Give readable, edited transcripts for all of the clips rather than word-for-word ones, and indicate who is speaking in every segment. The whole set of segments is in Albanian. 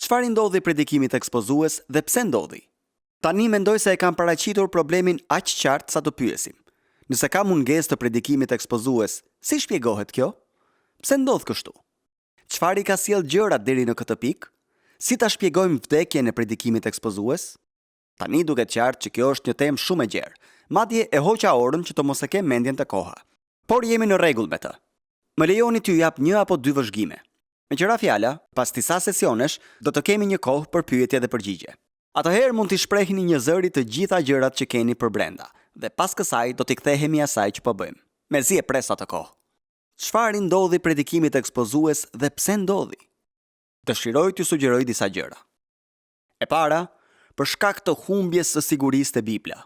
Speaker 1: Çfarë ndodhi predikimit ekspozues dhe pse ndodhi? Tani mendoj se e kam paraqitur problemin aq qartë sa të pyesim. Nëse ka mungesë të predikimit ekspozues, si shpjegohet kjo? Pse ndodh kështu? Çfarë i ka sjell gjërat deri në këtë pikë? Si ta shpjegojmë vdekjen e predikimit ekspozues? Tani duket qartë që kjo është një temë shumë e gjerë. Madje e hoqa orën që të mos e kem mendjen te koha. Por jemi në rregull me të. Më lejoni t'ju jap një apo dy vëzhgime. Me qëra fjala, pas disa sesionesh, do të kemi një kohë për pyetje dhe përgjigje. Atëherë mund t'i shprehni një zëri të gjitha gjërat që keni për brenda, dhe pas kësaj do t'i kthehemi asaj që po bëjmë. Mezi e pres atë kohë. Çfarë ndodhi predikimit ekspozues dhe pse ndodhi? Dëshiroj t'ju sugjeroj disa gjëra. E para, për shkak të humbjes së sigurisë te Bibla.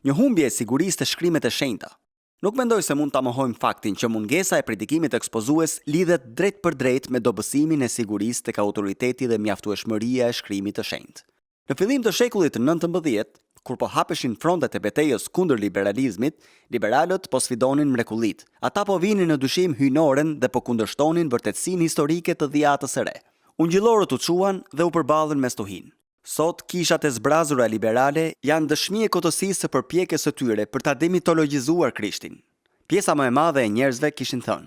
Speaker 1: Një humbje e sigurisë te shkrimet e shenjta. Nuk mendoj se mund ta mohojmë faktin që mungesa e predikimit ekspozues lidhet drejt për drejt me dobësimin e sigurisë tek autoriteti dhe mjaftueshmëria e shkrimit të shenjtë. Në fillim të shekullit të 19, kur po hapeshin frontet e betejës kundër liberalizmit, liberalët po sfidonin mrekullitë. Ata po vinin në dyshim hyjnoren dhe po kundërshtonin vërtetësinë historike të dhjatës së re. Ungjillorët u çuan dhe u përballën me stuhin. Sot kishat e zbrazura liberale janë dëshmi e kotësisë së përpjekjes së tyre për ta demitologjizuar Krishtin. Pjesa më e madhe e njerëzve kishin thënë: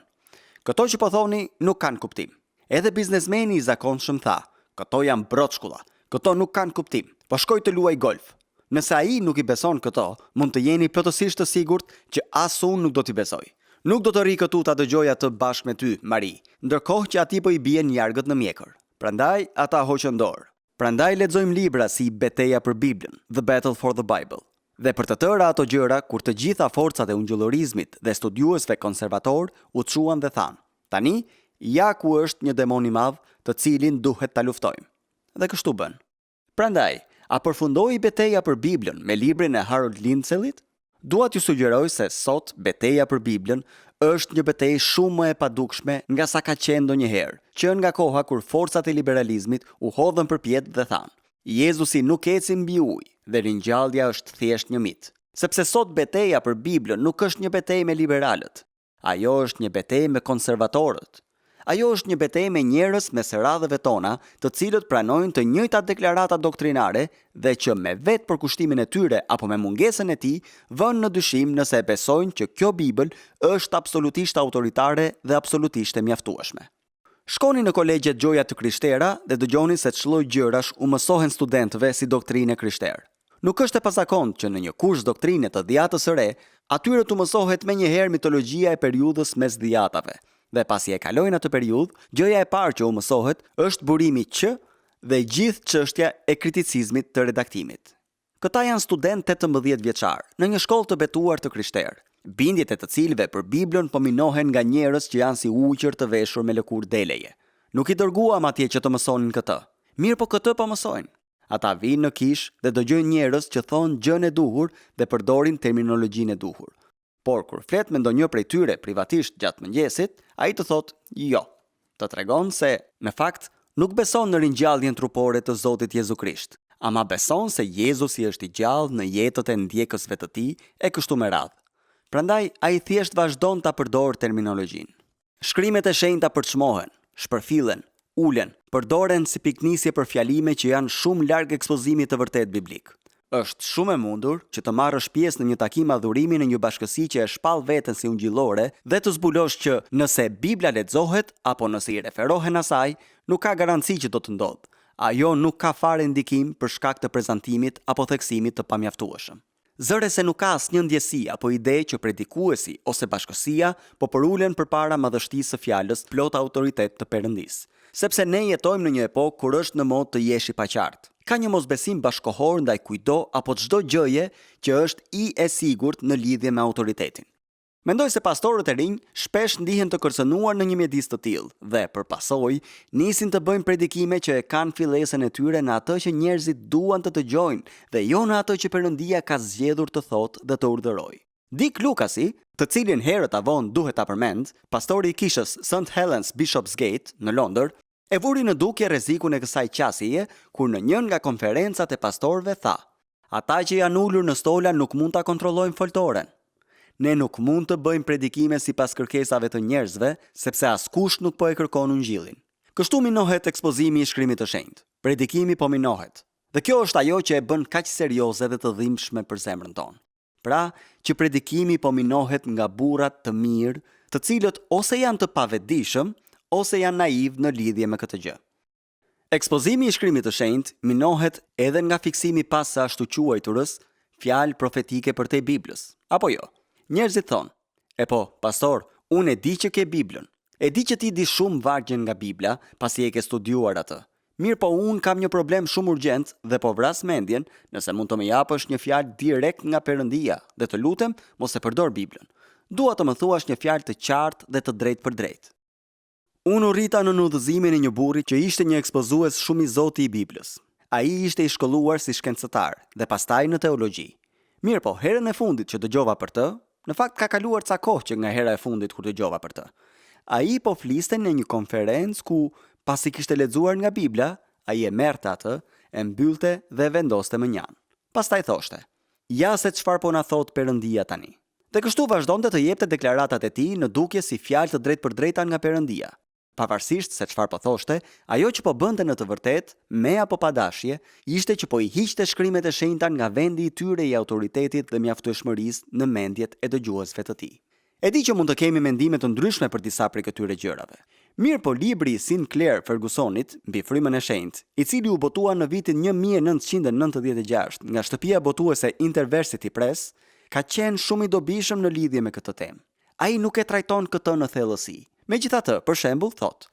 Speaker 1: "Këto që po thoni nuk kanë kuptim." Edhe biznesmeni i zakonshëm tha: "Këto janë broçkulla, këto nuk kanë kuptim. Po shkoj të luaj golf." Nëse ai nuk i beson këto, mund të jeni plotësisht të sigurt që as unë nuk do t'i besoj. Nuk do të ri këtu ta dëgjoj atë bashkë me ty, Mari, ndërkohë që atij po i bien jargët në mjekër. Prandaj ata hoqën dorë. Prandaj lexojmë libra si Beteja për Biblën, The Battle for the Bible. Dhe për të tëra ato gjëra, kur të gjitha forcat e ungjillorizmit dhe studiuesve konservator u çuan dhe thanë: "Tani, ja ku është një demon i madh, të cilin duhet ta luftojmë." Dhe kështu bën. Prandaj, a përfundoi Beteja për Biblën me librin e Harold Lindsellit? Dua t'ju sugjeroj se sot Beteja për Biblën është një betejë shumë më e padukshme nga sa ka qenë ndonjëherë, që nga koha kur forcat e liberalizmit u hodhën përpjet dhe thanë: "Jezusi nuk eci mbi ujë dhe ringjallja është thjesht një mit." Sepse sot Beteja për Biblën nuk është një betejë me liberalët. Ajo është një betejë me konservatorët. Ajo është një betejë me njerëz me seradheve tona, të cilët pranojnë të njëjtat deklarata doktrinare dhe që me vetë përkushtimin e tyre apo me mungesën e tij vënë në dyshim nëse e besojnë që kjo Bibël është absolutisht autoritare dhe absolutisht e mjaftueshme. Shkoni në kolegjet Gjoja të Krishtera dhe dëgjoni se ç'lloj gjërash u mësohen studentëve si doktrinë krishterë. Nuk është e pazakontë që në një kurs doktrine të dhjatës së re, atyre t'u mësohet menjëherë mitologjia e periudhës mes dhjatave. Dhe pasi e kalojnë atë periudhë, gjëja e parë që u mësohet është burimi Q dhe gjithë çështja e kriticizmit të redaktimit. Këta janë studentë 18 vjeçar në një shkollë të betuar të krishterë, bindjet e të cilëve për Biblën po minohen nga njerëz që janë si uqër të veshur me lëkurë deleje. Nuk i dërguam atje që të mësonin këtë. Mirë po këtë po mësojnë. Ata vinë në kish dhe dëgjojnë njerëz që thonë gjën e duhur dhe përdorin terminologjinë e duhur. Por kur flet me ndonjë prej tyre privatisht gjatë mëngjesit, ai të thotë jo. Të tregon se në fakt nuk beson në ringjalljen trupore të Zotit Jezu Krisht, ama beson se Jezusi është i gjallë në jetët e ndjekësve të tij e kështu me radhë. Prandaj ai thjesht vazhdon ta përdorë terminologjinë. Shkrimet e shenjta përçmohen, shpërfillen, ulen, përdoren si piknisje për fjalime që janë shumë larg ekspozimit të vërtet biblik. Është shumë e mundur që të marrësh pjesë në një takim adhurimi në një bashkësi që e shpall veten si ungjillore dhe të zbulosh që nëse Bibla lexohet apo nëse i referohen asaj, nuk ka garanci që do të ndodhë. Ajo nuk ka fare ndikim për shkak të prezantimit apo theksimit të pamjaftueshëm. Zëre se nuk ka asnjë ndjesi apo ide që predikuesi ose bashkësia po përulen përpara madhështisë së fjalës plot autoritet të Perëndisë, sepse ne jetojmë në një epokë kur është në modë të jesh i paqartë. Ka një mosbesim bashkohor ndaj kujdo apo çdo gjëje që është i e sigurt në lidhje me autoritetin. Mendoj se pastorët e rinj shpesh ndihen të kërcënuar në një mjedis të tillë dhe për pasojë nisin të bëjnë predikime që e kanë fillesën e tyre në atë që njerëzit duan të dëgjojnë dhe jo në atë që Perëndia ka zgjedhur të thotë dhe të urdhërojë. Dick Lucasi, të cilin herët avon duhet ta përmend, pastori i kishës St. Helens Bishopsgate në Londër, e vuri në dukje rrezikun e kësaj qasjeje kur në njën nga konferencat e pastorëve tha: "Ata që janë ulur në stola nuk mund ta kontrollojnë foltoren. Ne nuk mund të bëjmë predikime sipas kërkesave të njerëzve, sepse askush nuk po e kërkon ungjillin." Kështu minohet ekspozimi i shkrimit të shenjtë. Predikimi po minohet. Dhe kjo është ajo që e bën kaq serioze dhe të dhimbshme për zemrën tonë. Pra, që predikimi po minohet nga burrat të mirë, të cilët ose janë të pavetëdijshëm, ose janë naiv në lidhje me këtë gjë. Ekspozimi i shkrimit të shenjtë minohet edhe nga fiksimi pas së ashtu quajturës fjalë profetike për te Biblës. Apo jo? Njerëzit thonë, e po, pastor, unë e di që ke Biblën. E di që ti di shumë vargje nga Bibla, pasi e ke studiuar atë. Mirë po unë kam një problem shumë urgjent dhe po vras mendjen nëse mund të më japësh një fjalë direkt nga Perëndia dhe të lutem mos e përdor Biblën. Dua të më thuash një fjalë të qartë dhe të drejtë për drejtë. Unë u rrita në udhëzimin e një burri që ishte një ekspozues shumë i zoti i Biblës. Ai ishte i shkolluar si shkencetar dhe pastaj në teologji. Mirë po, herën e fundit që dëgjova për të, në fakt ka kaluar ca kohë që nga hera e fundit kur dëgjova për të. Ai po fliste në një konferencë ku pasi kishte lexuar nga Bibla, ai e merrte atë, e mbyllte dhe vendoste më njan. Pastaj thoshte: "Ja se çfarë po na thot Perëndia tani." Dhe kështu vazhdonte të jepte deklaratat e tij në dukje si fjalë të drejtë për drejta nga Perëndia. Pavarësisht se çfarë po thoshte, ajo që po bënte në të vërtetë, me apo pa dashje, ishte që po i hiqte shkrimet e shenjta nga vendi i tyre i autoritetit dhe mjaftueshmërisë në mendjet e dëgjuesve të tij. E di që mund të kemi mendime të ndryshme për disa prej këtyre gjërave. Mirë po libri i Sinclair Fergusonit, mbi frymën e shenjtë, i cili u botua në vitin 1996 nga shtëpia botuese Interversity Press, ka qenë shumë i dobishëm në lidhje me këtë temë. Ai nuk e trajton këtë në thellësi. Megjithatë, për shembull, thotë: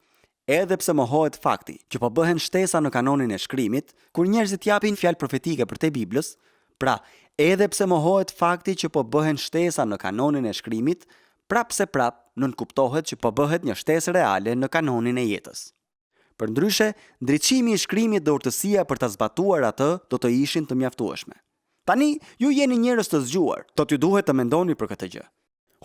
Speaker 1: "Edhe pse mohohet fakti që po bëhen shtesa në kanonin e shkrimit, kur njerëzit japin fjalë profetike për te Biblës, pra, edhe pse mohohet fakti që po bëhen shtesa në kanonin e shkrimit, prapse nënkuptohet që po bëhet një shtesë reale në kanonin e jetës. Përndryshe, ndriçimi i shkrimit dhe urtësia për ta zbatuar atë do të ishin të mjaftueshme. Tani, ju jeni njerëz të zgjuar, do t'ju duhet të mendoni për këtë gjë.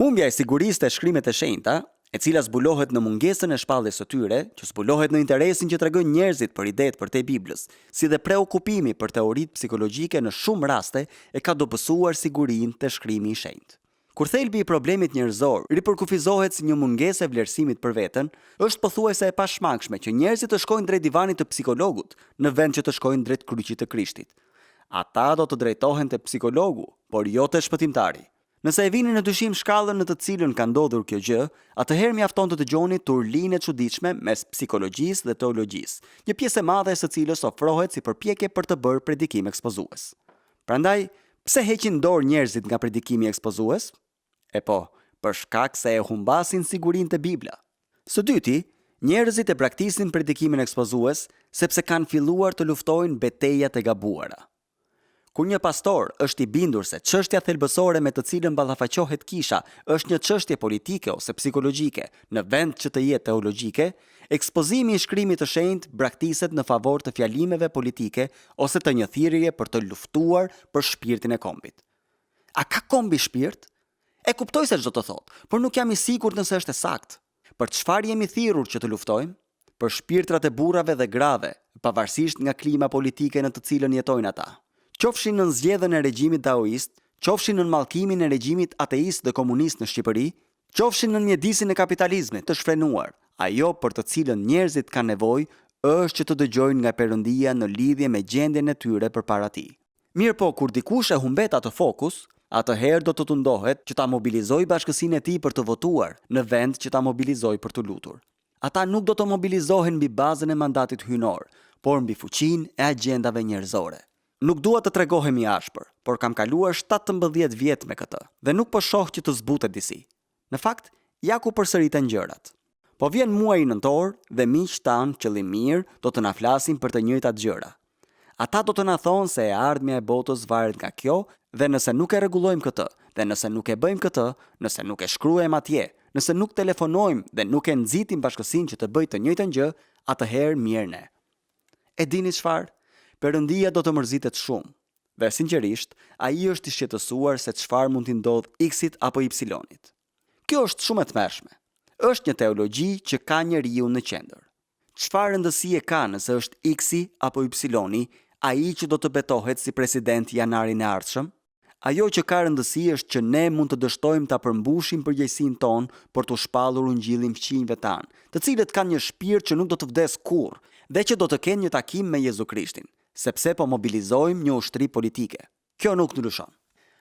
Speaker 1: Humbja e sigurisë të shkrimet e shenjta, e cila zbulohet në mungesën e shpalljes së tyre, që zbulohet në interesin që tregojnë njerëzit për idetë për te Biblës, si dhe preokupimi për teoritë psikologjike në shumë raste e ka dobësuar sigurinë të shkrimi i shenjtë. Kur thelbi i problemit njerëzor ripërkufizohet si një mungesë e vlerësimit për veten, është pothuajse e pashmangshme që njerëzit të shkojnë drejt divanit të psikologut në vend që të shkojnë drejt kryqit të Krishtit. Ata do të drejtohen te psikologu, por jo te shpëtimtari. Nëse e vini në dyshim shkallën në të cilën ka ndodhur kjo gjë, atëherë mjafton të dëgjoni turlinë e çuditshme mes psikologjisë dhe teologjisë, një pjesë e madhe e së cilës ofrohet si përpjekje për të bërë predikim ekspozues. Prandaj, pse heqin dorë njerëzit nga predikimi ekspozues? E po, për shkak se e humbasin sigurinë te Bibla. Së dyti, njerëzit e braktisin predikimin ekspozues sepse kanë filluar të luftojnë betejat e gabuara. Kur një pastor është i bindur se çështja thelbësore me të cilën ballafaqohet kisha është një çështje politike ose psikologjike në vend që të jetë teologjike, ekspozimi i shkrimit të shenjtë braktiset në favor të fjalimeve politike ose të një thirrjeje për të luftuar për shpirtin e kombit. A ka kombi shpirt? E kuptoj se çdo të thotë, por nuk jam i sigurt nëse është e saktë. Për çfarë jemi thirrur që të luftojmë? Për shpirtrat e burrave dhe grave, pavarësisht nga klima politike në të cilën jetojnë ata. Qofshin në zgjedhjen e regjimit daoist, qofshin në mallkimin e regjimit ateist dhe komunist në Shqipëri, qofshin në mjedisin e kapitalizmit të shfrenuar, ajo për të cilën njerëzit kanë nevojë është që të dëgjojnë nga Perëndia në lidhje me gjendjen e tyre përpara tij. Mirë po, kur dikush e humbet atë fokus, atëherë do të tundohet që ta mobilizojë bashkësinë e tij për të votuar, në vend që ta mobilizojë për të lutur. Ata nuk do të mobilizohen mbi bazën e mandatit hyjnor, por mbi fuqinë e agjendave njerëzore. Nuk dua të tregohemi ashpër, por kam kaluar 17 vjet me këtë dhe nuk po shoh që të zbutet disi. Në fakt, ja ku përsëriten gjërat. Po vjen muaji nëntor dhe miq tan qëllim mirë do të na flasin për të njëjtat gjëra. Ata do të na thonë se e ardhmja e botës varet nga kjo dhe nëse nuk e rregullojmë këtë, dhe nëse nuk e bëjmë këtë, nëse nuk e shkruajmë atje, nëse nuk telefonojmë dhe nuk e nxitim bashkësinë që të bëjë të njëjtën gjë, atëherë mirë ne. E dini çfarë? Perëndia do të mërzitet shumë. Dhe sinqerisht, ai është i shqetësuar se çfarë mund t'i ndodh X-it apo Y-it. Kjo është shumë e tmerrshme. Është një teologji që ka njeriu në qendër. Çfarë rëndësie ka nëse është X-i apo Y-i, ai që do të betohet si president janarin e ardhshëm? Ajo që ka rëndësi është që ne mund të dështojmë ta përmbushim përgjegjësinë tonë për të shpallur ungjillin fëmijëve tanë, të cilët kanë një shpirt që nuk do të vdes kurrë dhe që do të kenë një takim me Jezu Krishtin, sepse po mobilizojmë një ushtri politike. Kjo nuk ndryshon.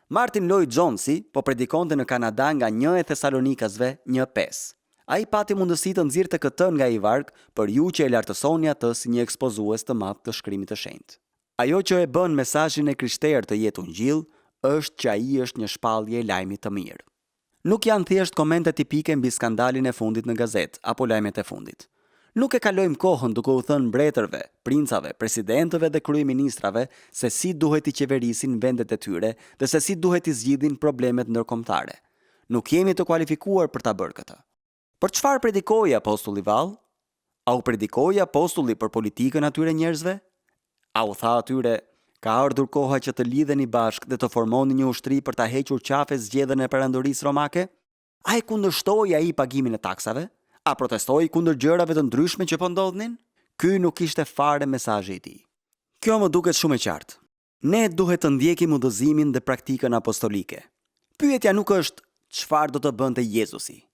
Speaker 1: Martin Lloyd Jonesi po predikonte në Kanada nga 1 Thesalonikasve 1:5. Ai pati mundësi të nxirrte këtë nga i varg për ju që e lartësoni atë si një ekspozues të madh të shkrimit të shenjtë. Ajo që e bën mesazhin e krishterë të jetë ungjill është që ai është një shpallje e lajmit të mirë. Nuk janë thjesht komente tipike mbi skandalin e fundit në gazetë apo lajmet e fundit. Nuk e kalojmë kohën duke u thënë mbretërve, princave, presidentëve dhe kryeministrave se si duhet i qeverisin vendet e tyre dhe se si duhet i zgjidhin problemet ndërkombëtare. Nuk jemi të kualifikuar për ta bërë këtë. Për çfarë predikoi apostulli Vall? A u predikoi apostulli për politikën atyre njerëzve? A u tha atyre: ka ardhur koha që të lidheni bashkë dhe të formoni një ushtri për ta hequr qafe zgjedhjen e perandorisë romake? A e kundërshtoi ai pagimin e taksave? A protestoi kundër gjërave të ndryshme që po ndodhnin? Ky nuk ishte fare mesazhi i tij. Kjo më duket shumë e qartë. Ne duhet të ndjekim udhëzimin dhe praktikën apostolike. Pyetja nuk është çfarë do të bënte Jezusi.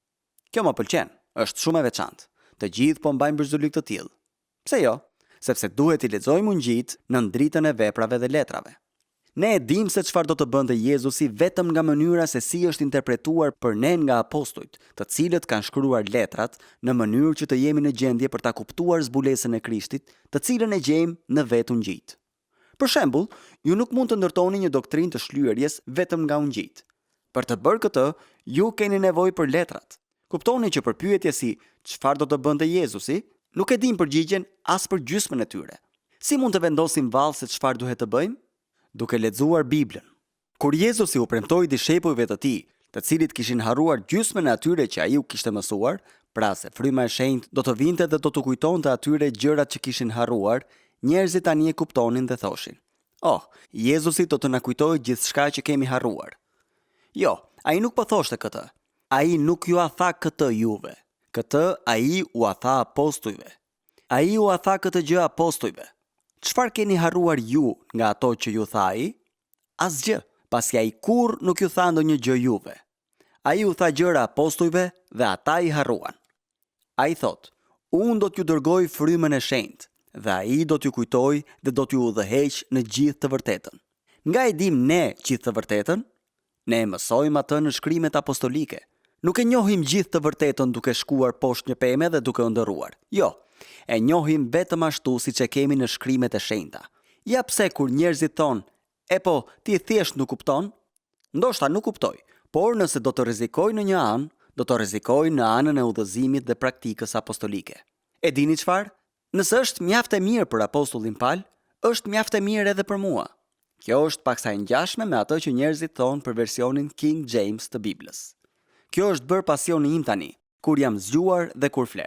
Speaker 1: Kjo më pëlqen, është shumë e veçantë. Të gjithë po mbajnë bërzullik të tillë. Pse jo? Sepse duhet i lexojmë ungjit në dritën e veprave dhe letrave. Ne e dimë se çfarë do të bënte Jezusi vetëm nga mënyra se si është interpretuar për ne nga apostujt, të cilët kanë shkruar letrat në mënyrë që të jemi në gjendje për ta kuptuar zbulesën e Krishtit, të cilën e gjejmë në vetë ungjit. Për shembull, ju nuk mund të ndërtoni një doktrinë të shlyerjes vetëm nga ungjit. Për të bërë këtë, ju keni nevojë për letrat. Kuptoni që për pyetje si çfarë do të bënte Jezusi, nuk e dim përgjigjen as për gjysmën e tyre. Si mund të vendosim vallë se çfarë duhet të bëjmë? Duke lexuar Biblën. Kur Jezusi u premtoi dishepujve të tij, të cilët kishin harruar gjysmën e atyre që ai u kishte mësuar, pra se fryma e shenjtë do të vinte dhe do të kujtonte atyre gjërat që kishin harruar, njerëzit tani e kuptonin dhe thoshin: "Oh, Jezusi do të na kujtojë gjithçka që kemi harruar." Jo, ai nuk po thoshte këtë. Ai nuk ju a tha këtë juve. Këtë ai u a tha apostujve. Ai u a tha këtë gjë apostujve. Çfarë keni harruar ju nga ato që ju tha ai? Asgjë, pasi ai kurrë nuk ju tha ndonjë gjë juve. Ai u tha gjëra apostujve dhe ata i harruan. Ai thot: "Unë do t'ju dërgoj frymën e shenjtë dhe ai do t'ju kujtojë dhe do t'ju udhëheq në gjithë të vërtetën." Nga e dim ne gjithë të vërtetën? Ne e mësojmë atë në shkrimet apostolike. Nuk e njohim gjithë të vërtetën duke shkuar poshtë një peme dhe duke ndëruar. Jo, e njohim vetëm ashtu siç e kemi në shkrimet e shenjta. Ja pse kur njerëzit thonë: "E po, ti thjesht nuk kupton?" Ndoshta nuk kuptoj, por nëse do të rrezikoj në një anë, do të rrezikoj në anën e udhëzimit dhe praktikës apostolike. E dini çfarë? Nëse është mjaft e mirë për apostullin Paul, është mjaft e mirë edhe për mua. Kjo është paksa e ngjashme me atë që njerëzit thonë për versionin King James të Biblës. Kjo është bërë pasioni im tani, kur jam zgjuar dhe kur fle.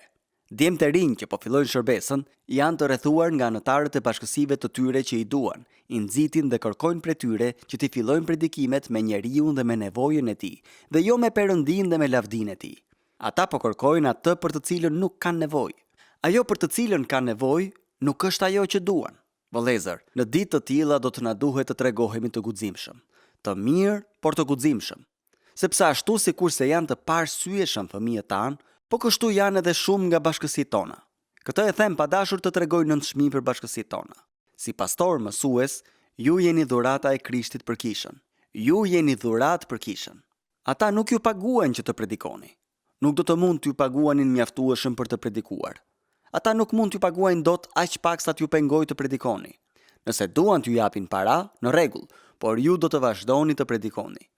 Speaker 1: Djemtë e rinj që po fillojnë shërbesën janë të rrethuar nga anëtarët e bashkësive të tyre që i duan, i nxitin dhe kërkojnë prej tyre që të fillojnë predikimet me njeriu dhe me nevojën e tij, dhe jo me perëndin dhe me lavdinë e tij. Ata po kërkojnë atë për të cilën nuk kanë nevojë. Ajo për të cilën kanë nevojë nuk është ajo që duan. Vëllezër, në ditë të tilla do të na duhet të tregohemi të guximshëm, të mirë por të guximshëm. Sepse ashtu sikurse janë të parsyeshëm fëmijët tanë, po kështu janë edhe shumë nga bashkësitë tona. Këtë e them pa dashur të tregoj nënçmim për bashkësitë tona. Si pastor mësues, ju jeni dhurata e Krishtit për kishën. Ju jeni dhuratë për kishën. Ata nuk ju paguajnë që të predikoni. Nuk do të mund t'ju paguanin mjaftueshëm për të predikuar. Ata nuk mund t'ju paguajnë dot aq pak sa t'ju pengoj të predikoni. Nëse duan t'ju japin para, në rregull, por ju do të vazhdoni të predikoni.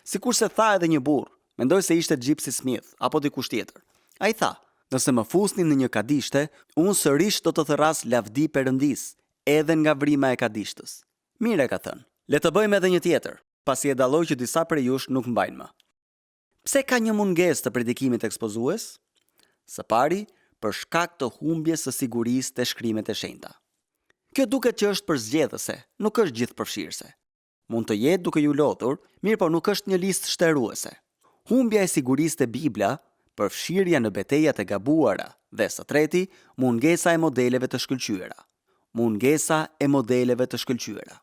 Speaker 1: Sikurse tha edhe një burr, mendoj se ishte Gypsy Smith apo dikush tjetër. Ai tha: "Nëse më fusnin në një kadishte, unë sërish do të thërras lavdi Perëndis, edhe nga vrima e kadishtës." Mire ka thënë. Le të bëjmë edhe një tjetër, pasi e dalloj që disa prej jush nuk mbajnë më. Pse ka një mungesë të predikimit ekspozues? Së pari, për shkak të humbjes së sigurisë të shkrimet e shenjta. Kjo duket që është përzgjedhëse, nuk është gjithëpërfshirëse. Mund të jetë duke ju lodhur, mirë po nuk është një listë shtëruese. Humbja e sigurisë te Bibla, përfshirja në betejat e gabuara dhe së treti, mungesa e modeleve të shkëlqyera. Mungesa e modeleve të shkëlqyera.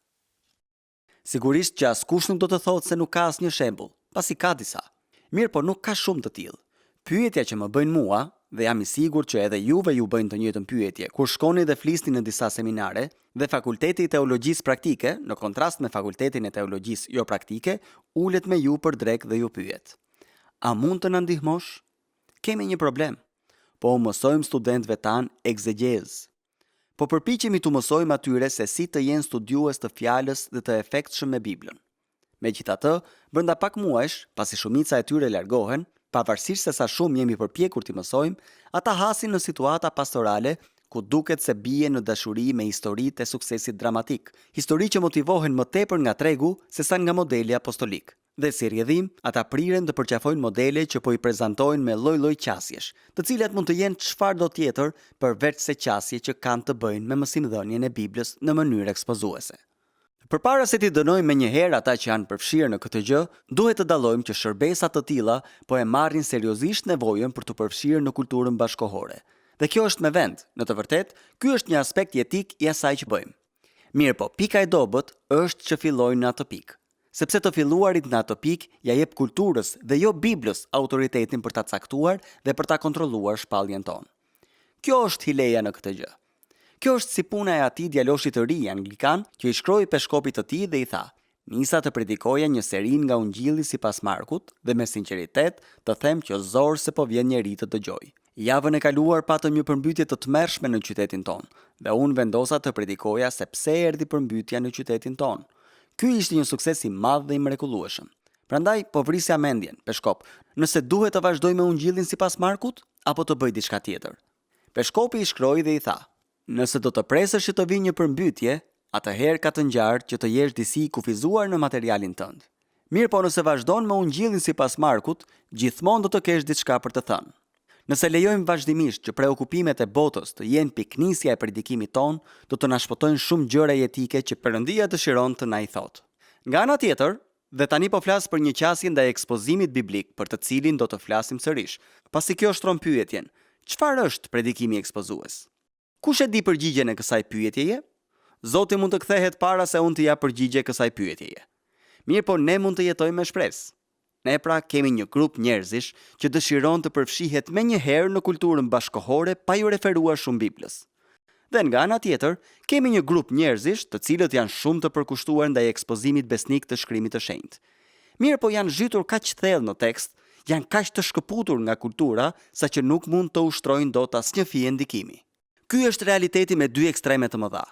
Speaker 1: Sigurisht që askush nuk do të thotë se nuk ka asnjë shembull, pasi ka disa. Mirë, po nuk ka shumë të tillë. Pyetja që më bëjnë mua, dhe jam i sigurt që edhe juve ju bëjnë të njëjtën pyetje, kur shkoni dhe flisni në disa seminare, dhe Fakulteti i Teologjisë Praktike, në kontrast me Fakultetin e Teologjisë Jo Praktike, ulet me ju për drek dhe ju pyet: a mund të na ndihmosh? Kemi një problem. Po mësojmë studentëve tan egzegezë. Po përpiqemi të mësojmë atyre se si të jenë studiues të fjalës dhe të efektshëm me Biblën. Megjithatë, brenda pak muajsh, pasi shumica e tyre largohen, pavarësisht se sa shumë jemi përpjekur t'i mësojmë, ata hasin në situata pastorale ku duket se bie në dashuri me historitë e suksesit dramatik, histori që motivohen më tepër nga tregu se sa nga modeli apostolik. Dhe si rrjedhim, ata priren të përqafojnë modele që po i prezantojnë me lloj-lloj qasjesh, të cilat mund të jenë çfarëdo tjetër përveç se qasje që kanë të bëjnë me mësimdhënien e Biblës në mënyrë ekspozuese. Përpara se t'i dënojmë me njëherë ata që janë përfshirë në këtë gjë, duhet të dallojmë që shërbesa të tilla po e marrin seriozisht nevojën për të përfshirë në kulturën bashkëkohore. Dhe kjo është me vend, në të vërtetë, ky është një aspekt jetik i asaj që bëjmë. Mirë, po pika e dobët është që fillojnë në atë pikë. Sepse të filluarit në atë pikë ja jep kulturës dhe jo Biblës autoritetin për ta caktuar dhe për ta kontrolluar shpalljen tonë. Kjo është hileja në këtë gjë. Kjo është si puna e atij djaloshit të ri anglikan që i shkroi peshkopit të tij dhe i tha: "Nisa të predikoja një seri nga Ungjilli sipas Markut dhe me sinqeritet të them që zor se po vjen njeri të dëgjoj. Javën e kaluar patëm një përmbytje të tmerrshme në qytetin tonë dhe unë vendosa të predikoja se pse erdhi përmbytja në qytetin tonë. Ky ishte një sukses i madh dhe i mrekullueshëm. Prandaj po vrisja mendjen, peshkop, nëse duhet të vazhdoj me Ungjillin sipas Markut apo të bëj diçka tjetër." Peshkopi i shkroi dhe i tha: "Nëse do të presësh që të vijë një përmbytje, atëherë ka të ngjarë që të jesh disi i kufizuar në materialin tënd. Mirë, po nëse vazhdon me Ungjillin sipas Markut, gjithmonë do të kesh diçka për të thënë. Nëse lejojmë vazhdimisht që preokupimet e botës të jenë piknisja e predikimit ton, do të na shpëtojnë shumë gjëra jetike që Perëndia dëshiron të na i thotë. Nga ana tjetër, dhe tani po flas për një qasje ndaj ekspozimit biblik për të cilin do të flasim sërish, pasi kjo shtron pyetjen: çfarë është predikimi ekspozues? Kush e di përgjigjen e kësaj pyetjeje? Zoti mund të kthehet para se unë të jap përgjigje kësaj pyetjeje. Mirë, po ne mund të jetojmë me shpresë. Ne pra kemi një grup njerëzish që dëshiron të përfshihet me njëherë në kulturën bashkëkohore pa ju referuar shumë Biblës. Dhe nga ana tjetër, kemi një grup njerëzish të cilët janë shumë të përkushtuar ndaj ekspozimit besnik të shkrimit të shenjtë. Mirë, po janë zhytur kaq thellë në tekst, janë kaq të shkëputur nga kultura, saqë nuk mund të ushtrojnë dot asnjë fije ndikimi. Ky është realiteti me dy ekstreme të mëdha.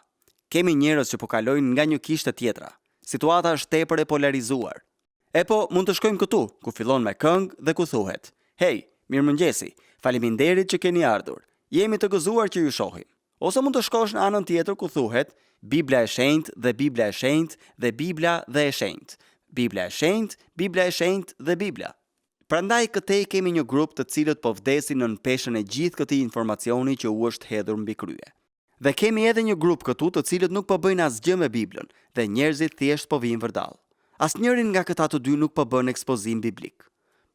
Speaker 1: Kemi njerëz që po kalojnë nga një kishte tjetra. Situata është tepër e polarizuar. E po, mund të shkojmë këtu, ku fillon me këngë dhe ku thuhet: "Hey, mirëmëngjesi, faleminderit që keni ardhur. Jemi të gëzuar që ju shohim." Ose mund të shkosh në anën tjetër ku thuhet: "Bibla e shenjtë dhe Bibla e shenjtë dhe Bibla dhe e shenjtë. Bibla e shenjtë, Bibla e shenjtë dhe Bibla." Prandaj këtej kemi një grup të cilët po vdesin nën peshën e gjithë këtij informacioni që u është hedhur mbi krye. Dhe kemi edhe një grup këtu të cilët nuk po bëjnë asgjë me Biblën dhe njerëzit thjesht po vijnë vërdall. Asnjërin nga këta të dy nuk po bën ekspozim biblik.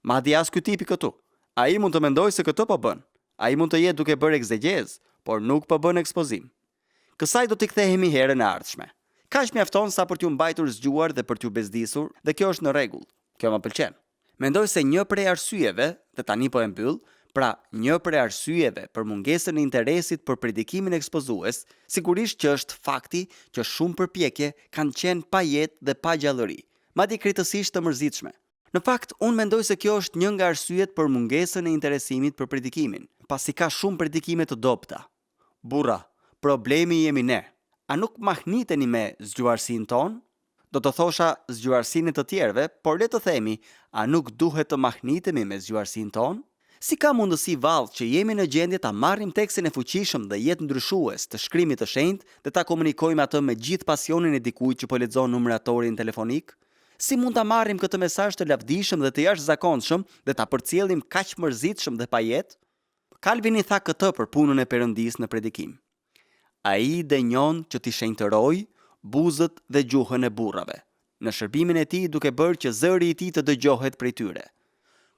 Speaker 1: Madje as ky tipi këtu. Ai mund të mendojë se këtë po bën. Ai mund të jetë duke bërë egzegez, por nuk po bën ekspozim. Kësaj do t'i kthehemi herën e ardhshme. Kaq mjafton sa për t'ju mbajtur zgjuar dhe për t'ju bezdisur, dhe kjo është në rregull. Kjo më pëlqen. Mendoj se një prej arsyeve, dhe tani po e mbyll, pra një prej arsyeve për mungesën e interesit për predikimin ekspozues, sigurisht që është fakti që shumë përpjekje kanë qenë pa jetë dhe pa gjallëri, madje krejtësisht të mërzitshme. Në fakt, unë mendoj se kjo është një nga arsyet për mungesën e interesimit për predikimin, pasi ka shumë predikime të dobta. Burra, problemi jemi ne. A nuk mahniteni me zgjuarsinë tonë? Do të thosha zgjuarsinë të tjerëve, por le të themi, a nuk duhet të mahnitemi me zgjuarsinë tonë? Si ka mundësi vallë që jemi në gjendje ta marrim tekstin e fuqishëm dhe jetë ndryshues të shkrimit të shenjtë dhe ta komunikojmë atë me gjithë pasionin e dikujt që po lexon numëratorin telefonik? Si mund ta marrim këtë mesazh të lavdishëm dhe të jashtëzakonshëm dhe ta përcjellim kaq mërzitshëm dhe pa jetë? Calvini tha këtë për punën e Perëndisë në predikim: "Ai dënjon që t'i shenjtëroj buzët dhe gjuhën e burrave, në shërbimin e tij duke bërë që zëri i tij të dëgjohet prej tyre.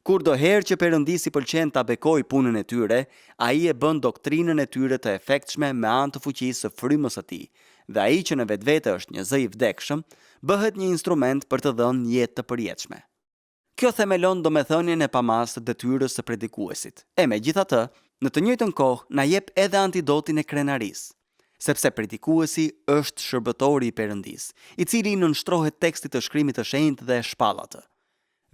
Speaker 1: Kur do herë që Perëndisi pëlqen ta bekoj punën e tyre, ai e bën doktrinën e tyre të efektshme me anë të fuqisë së frymës së tij, dhe ai që në vetvete është një zë i vdekshëm, bëhet një instrument për të dhënë jetë të përjetshme. Kjo themelon domethënien e pamas të detyrës së predikuesit. Megjithatë, në të njëjtën kohë na jep edhe antidotin e krenarisë, sepse predikuesi është shërbëtori i Perëndis, i cili nënshtrohet tekstit të Shkrimit të Shenjtë dhe shpall atë.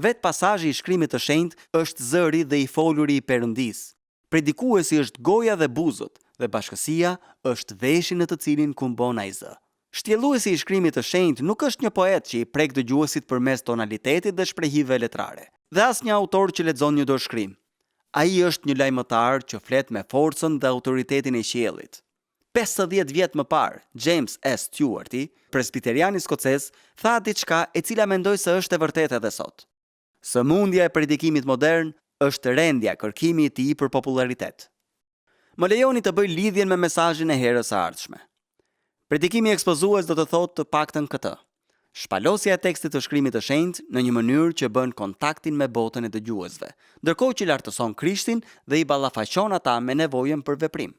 Speaker 1: Vet pasazhi i Shkrimit të Shenjtë është zëri dhe i foluri i Perëndis. Predikuesi është goja dhe buzët, dhe bashkësia është veshi në të cilin kumbon ai zë. Shtjelluesi i Shkrimit të Shenjtë nuk është një poet që i prek dëgjuesit përmes tonalitetit dhe shprehive letrare, dhe as një autor që lexon një dorëshkrim. Ai është një lajmëtar që flet me forcën dhe autoritetin e qiellit. 50 vjet më parë, James S. Stewarti, presbiteriani skocez, tha diçka e cila mendoj se është e vërtetë edhe sot. Sëmundja e predikimit modern është rendja kërkimi i tij për popularitet. Më lejoni të bëj lidhjen me mesazhin e herës së ardhshme. Predikimi ekspozues do të thotë të paktën këtë: shpalosja e tekstit të Shkrimit të Shenjtë në një mënyrë që bën kontaktin me botën e dëgjuesve, ndërkohë që lartëson Krishtin dhe i ballafaqon ata me nevojën për veprim.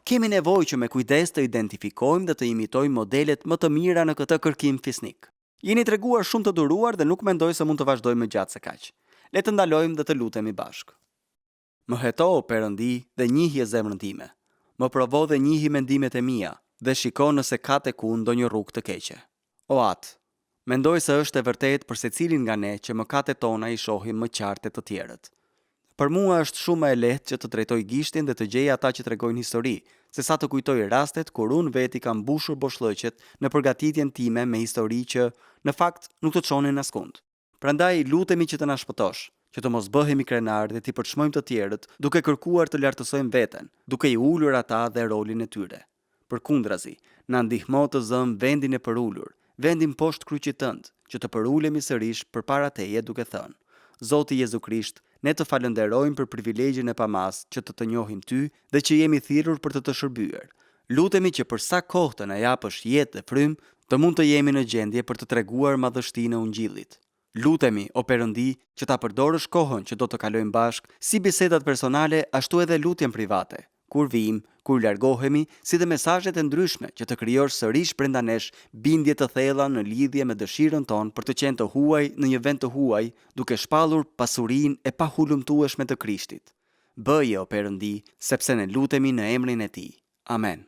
Speaker 1: Kemi nevojë që me kujdes të identifikojmë dhe të imitojmë modelet më të mira në këtë kërkim fisnik. Jeni treguar shumë të duruar dhe nuk mendoj se mund të vazhdojmë më gjatë se kaq. Le të ndalojmë dhe të lutemi bashkë. Më heto, o Perëndi, dhe njihje zemrën time. Më provo dhe njihi mendimet e mia dhe shiko nëse ka tek unë ndonjë rrugë të keqe. O Atë, mendoj se është e vërtetë për secilin nga ne që mëkatet tona i shohim më qartë të tjerët. Për mua është shumë e lehtë që të drejtoj gishtin dhe të gjej ata që tregojnë histori, sesa të kujtoj rastet kur unë veti kam mbushur boshllëqet në përgatitjen time me histori që në fakt nuk të çonin askund. Prandaj lutemi që të na shpëtosh, që të mos bëhemi krenar dhe t'i përçmojmë të tjerët, duke kërkuar të lartësojmë veten, duke i ulur ata dhe rolin e tyre. Përkundrazi, na ndihmo të zëm vendin e përulur, vendin poshtë kryqit tënd, që të përulemi sërish përpara teje duke thënë: Zoti Jezu Krisht, ne të falenderojmë për privilegjin e pamas që të njohim ty dhe që jemi thirrur për të shërbyer. Lutemi që për sa kohë të na japësh jetë dhe frym, të mund të jemi në gjendje për të treguar madhështinë e Ungjillit. Lutemi, o Perëndi, që ta përdorësh kohën që do të kalojmë bashkë, si bisedat personale, ashtu edhe lutjen private, kur vijmë, kur largohemi, si dhe mesazhet e ndryshme që të krijosh sërish brenda nesh bindje të thella në lidhje me dëshirën tonë për të qenë të huaj në një vend të huaj, duke shpallur pasurinë e pahulumtueshme të Krishtit. Bëje, o Perëndi, sepse ne lutemi në emrin e Tij. Amen.